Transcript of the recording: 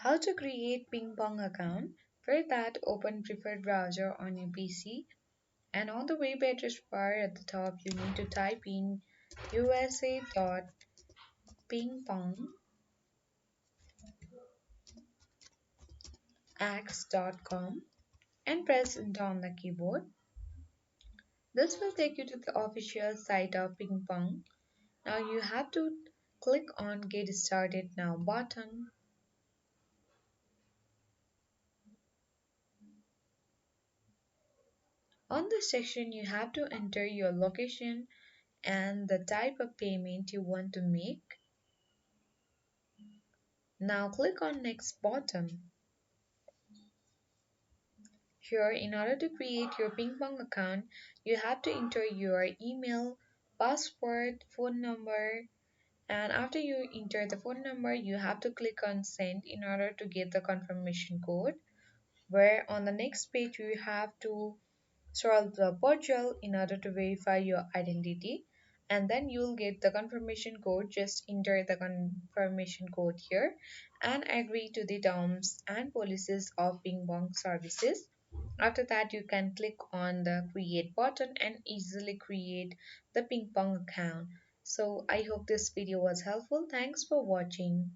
How to create PingPong account. For that, open preferred browser on your PC and on the web address bar at the top you need to type in usa.pingpongx.com and press enter on the keyboard. This will take you to the official site of PingPong. Now you have to click on Get Started Now button. On this section, you have to enter your location and the type of payment you want to make. Now click on Next button. Here, in order to create your PingPong account, you have to enter your email, password, phone number, and after you enter the phone number, you have to click on Send in order to get the confirmation code. Where on the next page, you have to solve the puzzle in order to verify your identity, and then you'll get the confirmation code. Just enter the confirmation code here and agree to the terms and policies of PingPong services. After that, you can click on the create button and easily create the PingPong account. So I hope this video was helpful. Thanks for watching.